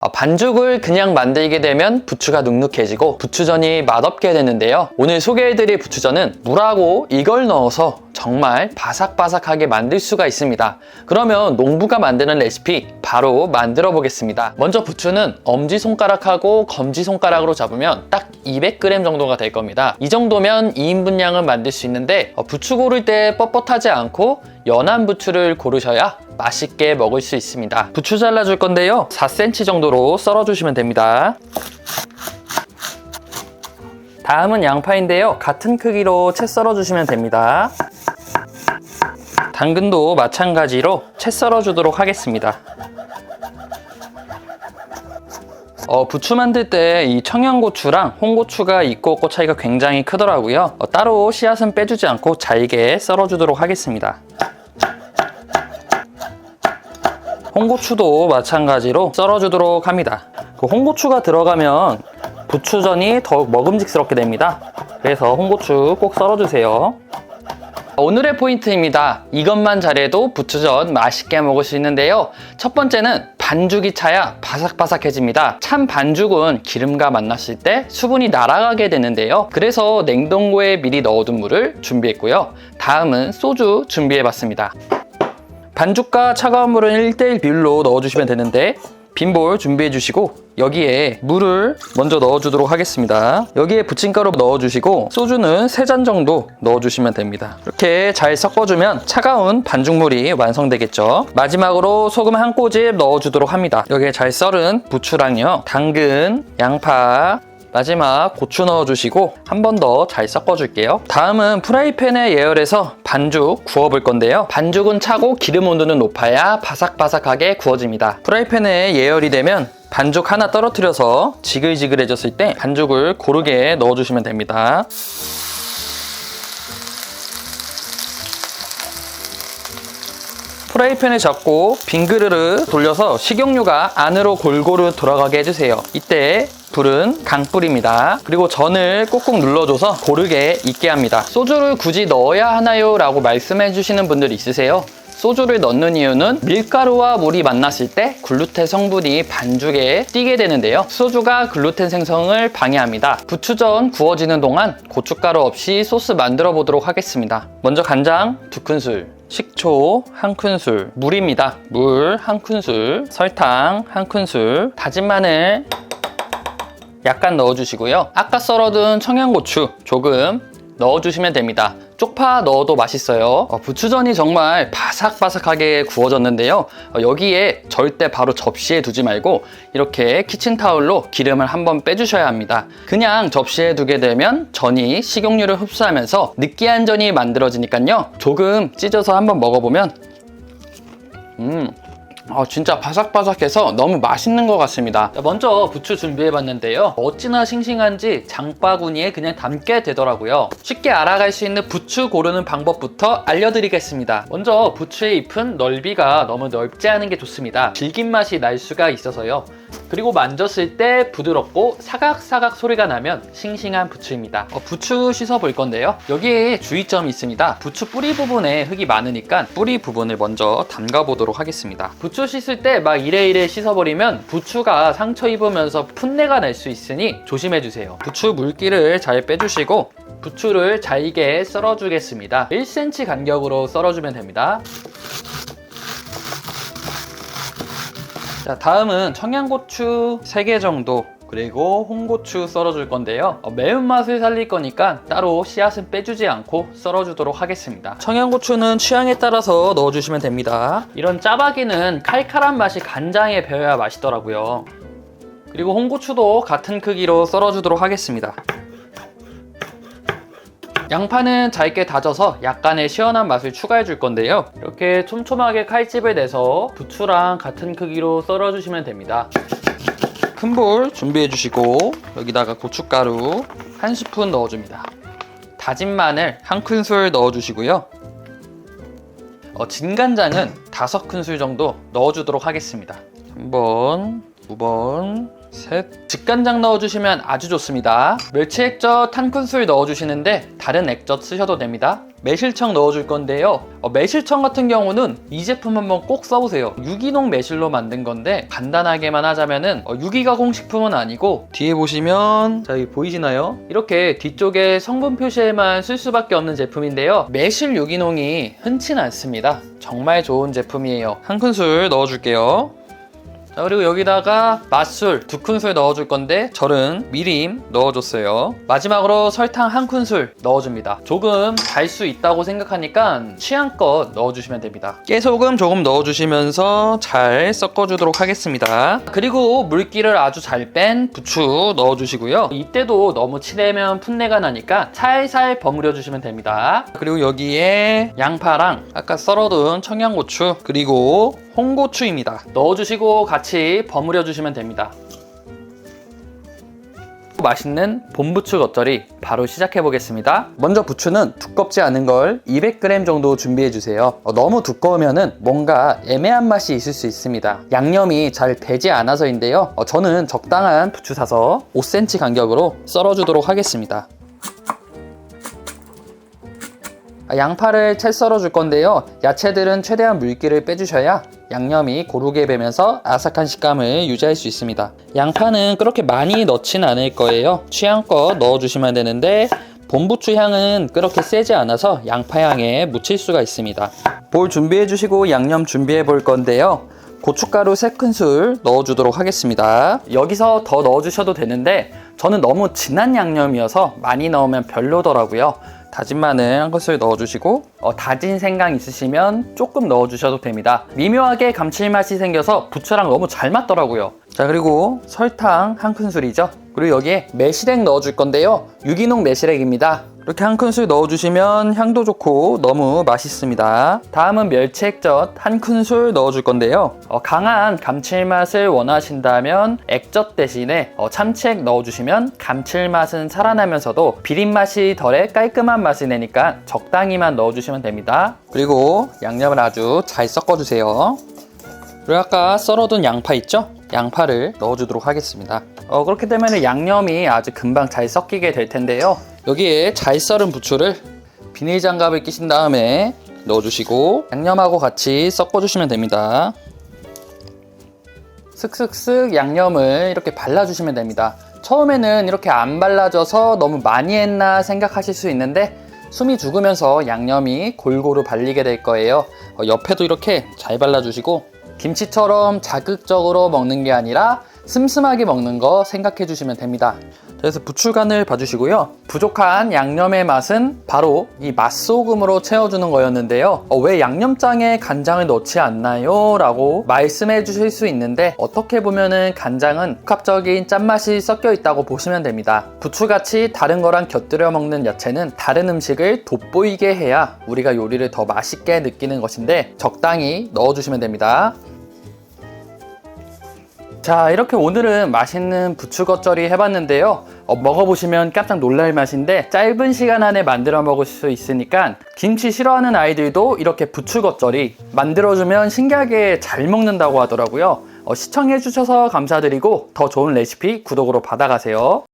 반죽을 그냥 만들게 되면 부추가 눅눅해지고 부추전이 맛없게 되는데요. 오늘 소개해드릴 부추전은 물하고 이걸 넣어서 정말 바삭바삭하게 만들 수가 있습니다. 그러면 농부가 만드는 레시피 바로 만들어 보겠습니다. 먼저 부추는 엄지손가락하고 검지손가락으로 잡으면 딱 200g 정도가 될 겁니다. 이 정도면 2인분 양은 만들 수 있는데 부추 고를 때 뻣뻣하지 않고 연한 부추를 고르셔야 맛있게 먹을 수 있습니다. 부추 잘라줄 건데요. 4cm 정도로 썰어주시면 됩니다. 다음은 양파인데요. 같은 크기로 채 썰어주시면 됩니다. 당근도 마찬가지로 채 썰어주도록 하겠습니다. 부추 만들 때 이 청양고추랑 홍고추가 있고 없고 차이가 굉장히 크더라고요. 따로 씨앗은 빼주지 않고 잘게 썰어주도록 하겠습니다. 홍고추도 마찬가지로 썰어주도록 합니다. 홍고추가 들어가면 부추전이 더욱 먹음직스럽게 됩니다. 그래서 홍고추 꼭 썰어주세요. 오늘의 포인트입니다. 이것만 잘해도 부추전 맛있게 먹을 수 있는데요. 첫 번째는 반죽이 차야 바삭바삭해집니다. 찬 반죽은 기름과 만났을 때 수분이 날아가게 되는데요. 그래서 냉동고에 미리 넣어둔 물을 준비했고요. 다음은 소주 준비해봤습니다. 반죽과 차가운 물은 1:1 비율로 넣어주시면 되는데 빈볼 준비해주시고 여기에 물을 먼저 넣어주도록 하겠습니다. 여기에 부침가루 넣어주시고 소주는 3잔 정도 넣어주시면 됩니다. 이렇게 잘 섞어주면 차가운 반죽물이 완성되겠죠. 마지막으로 소금 한 꼬집 넣어주도록 합니다. 여기에 잘 썰은 부추랑요, 당근, 양파, 마지막 고추 넣어주시고 한 번 더 잘 섞어줄게요. 다음은 프라이팬에 예열해서 반죽 구워볼 건데요. 반죽은 차고 기름 온도는 높아야 바삭바삭하게 구워집니다. 프라이팬에 예열이 되면 반죽 하나 떨어뜨려서 지글지글해졌을 때 반죽을 고르게 넣어주시면 됩니다. 프라이팬에 잡고 빈 그릇을 돌려서 식용유가 안으로 골고루 돌아가게 해주세요. 이때 불은 강불입니다. 그리고 전을 꾹꾹 눌러줘서 고르게 익게 합니다. 소주를 굳이 넣어야 하나요? 라고 말씀해 주시는 분들 있으세요. 소주를 넣는 이유는 밀가루와 물이 만났을 때 글루텐 성분이 반죽에 띄게 되는데요. 소주가 글루텐 생성을 방해합니다. 부추전 구워지는 동안 고춧가루 없이 소스 만들어 보도록 하겠습니다. 먼저 간장 2큰술, 식초 1큰술, 물입니다. 물 1큰술, 설탕 1큰술, 다진 마늘 약간 넣어주시고요. 아까 썰어둔 청양고추 조금 넣어주시면 됩니다. 쪽파 넣어도 맛있어요. 부추전이 정말 바삭바삭하게 구워졌는데요. 여기에 절대 바로 접시에 두지 말고 이렇게 키친타올로 기름을 한번 빼주셔야 합니다. 그냥 접시에 두게 되면 전이 식용유를 흡수하면서 느끼한 전이 만들어지니까요. 조금 찢어서 한번 먹어보면 진짜 바삭바삭해서 너무 맛있는 것 같습니다. 먼저 부추 준비해봤는데요. 어찌나 싱싱한지 장바구니에 그냥 담게 되더라고요. 쉽게 알아갈 수 있는 부추 고르는 방법부터 알려드리겠습니다. 먼저 부추의 잎은 넓이가 너무 넓지 않은 게 좋습니다. 질긴 맛이 날 수가 있어서요. 그리고 만졌을 때 부드럽고 사각사각 소리가 나면 싱싱한 부추입니다. 부추 씻어볼 건데요. 여기에 주의점이 있습니다. 부추 뿌리 부분에 흙이 많으니까 뿌리 부분을 먼저 담가보도록 하겠습니다. 부추 씻을 때 막 이래이래 씻어버리면 부추가 상처 입으면서 풋내가 날 수 있으니 조심해주세요. 부추 물기를 잘 빼주시고 부추를 잘게 썰어주겠습니다. 1cm 간격으로 썰어주면 됩니다. 자, 다음은 청양고추 3개 정도 그리고 홍고추 썰어줄 건데요. 매운맛을 살릴 거니까 따로 씨앗은 빼주지 않고 썰어주도록 하겠습니다. 청양고추는 취향에 따라서 넣어주시면 됩니다. 이런 짜박이는 칼칼한 맛이 간장에 배어야 맛있더라고요. 그리고 홍고추도 같은 크기로 썰어주도록 하겠습니다. 양파는 잘게 다져서 약간의 시원한 맛을 추가해 줄 건데요. 이렇게 촘촘하게 칼집을 내서 부추랑 같은 크기로 썰어주시면 됩니다. 큰 볼 준비해 주시고 여기다가 고춧가루 1스푼 넣어줍니다. 다진 마늘 1큰술 넣어주시고요. 진간장은 5큰술 정도 넣어주도록 하겠습니다. 3번, 2번, 셋. 직간장 넣어주시면 아주 좋습니다. 멸치 액젓 한 큰술 넣어주시는데 다른 액젓 쓰셔도 됩니다. 매실청 넣어줄 건데요. 매실청 같은 경우는 이 제품 한번 꼭 써보세요. 유기농 매실로 만든 건데 간단하게만 하자면은 유기가 공식품은 아니고 뒤에 보시면 자, 여기 보이시나요? 이렇게 뒤쪽에 성분 표시에만 쓸 수밖에 없는 제품인데요. 매실 유기농이 흔치는 않습니다. 정말 좋은 제품이에요. 한 큰술 넣어줄게요. 자, 그리고 여기다가 맛술 2큰술 넣어줄 건데 저는 미림 넣어줬어요. 마지막으로 설탕 1큰술 넣어줍니다. 조금 달 수 있다고 생각하니까 취향껏 넣어주시면 됩니다. 깨소금 조금 넣어주시면서 잘 섞어주도록 하겠습니다. 그리고 물기를 아주 잘 뺀 부추 넣어주시고요. 이때도 너무 치대면 풋내가 나니까 살살 버무려 주시면 됩니다. 그리고 여기에 양파랑 아까 썰어둔 청양고추 그리고 홍고추입니다. 넣어주시고 같이 버무려 주시면 됩니다. 맛있는 봄부추 겉절이 바로 시작해 보겠습니다. 먼저 부추는 두껍지 않은 걸 200g 정도 준비해 주세요. 너무 두꺼우면 뭔가 애매한 맛이 있을 수 있습니다. 양념이 잘 배지 않아서인데요. 저는 적당한 부추 사서 5cm 간격으로 썰어 주도록 하겠습니다. 양파를 채 썰어 줄 건데요. 야채들은 최대한 물기를 빼주셔야 양념이 고르게 배면서 아삭한 식감을 유지할 수 있습니다. 양파는 그렇게 많이 넣지는 않을 거예요. 취향껏 넣어주시면 되는데 봄부추 향은 그렇게 세지 않아서 양파 향에 묻힐 수가 있습니다. 볼 준비해 주시고 양념 준비해 볼 건데요. 고춧가루 3큰술 넣어주도록 하겠습니다. 여기서 더 넣어주셔도 되는데 저는 너무 진한 양념이어서 많이 넣으면 별로더라고요. 다진 마늘 1큰술 넣어주시고 다진 생강 있으시면 조금 넣어주셔도 됩니다. 미묘하게 감칠맛이 생겨서 부추랑 너무 잘 맞더라고요. 자, 그리고 설탕 1큰술이죠. 그리고 여기에 매실액 넣어줄 건데요. 유기농 매실액입니다. 이렇게 1큰술 넣어주시면 향도 좋고 너무 맛있습니다. 다음은 멸치 액젓 1큰술 넣어줄 건데요. 강한 감칠맛을 원하신다면 액젓 대신에 참치액 넣어주시면 감칠맛은 살아나면서도 비린맛이 덜해 깔끔한 맛이 내니까 적당히만 넣어주시면 됩니다. 그리고 양념을 아주 잘 섞어주세요. 그리고 아까 썰어둔 양파 있죠? 양파를 넣어주도록 하겠습니다. 그렇게 되면 양념이 아주 금방 잘 섞이게 될 텐데요. 여기에 잘 썰은 부추를 비닐 장갑을 끼신 다음에 넣어주시고 양념하고 같이 섞어주시면 됩니다. 슥슥슥 양념을 이렇게 발라주시면 됩니다. 처음에는 이렇게 안 발라져서 너무 많이 했나 생각하실 수 있는데 숨이 죽으면서 양념이 골고루 발리게 될 거예요. 옆에도 이렇게 잘 발라주시고 김치처럼 자극적으로 먹는 게 아니라 슴슴하게 먹는 거 생각해 주시면 됩니다. 그래서 부추간을 봐주시고요. 부족한 양념의 맛은 바로 이 맛소금으로 채워주는 거였는데요. 왜 양념장에 간장을 넣지 않나요? 라고 말씀해 주실 수 있는데 어떻게 보면은 간장은 복합적인 짠맛이 섞여 있다고 보시면 됩니다. 부추같이 다른 거랑 곁들여 먹는 야채는 다른 음식을 돋보이게 해야 우리가 요리를 더 맛있게 느끼는 것인데 적당히 넣어주시면 됩니다. 자, 이렇게 오늘은 맛있는 부추 겉절이 해봤는데요. 먹어보시면 깜짝 놀랄 맛인데 짧은 시간 안에 만들어 먹을 수 있으니까 김치 싫어하는 아이들도 이렇게 부추 겉절이 만들어주면 신기하게 잘 먹는다고 하더라고요. 시청해주셔서 감사드리고 더 좋은 레시피 구독으로 받아가세요.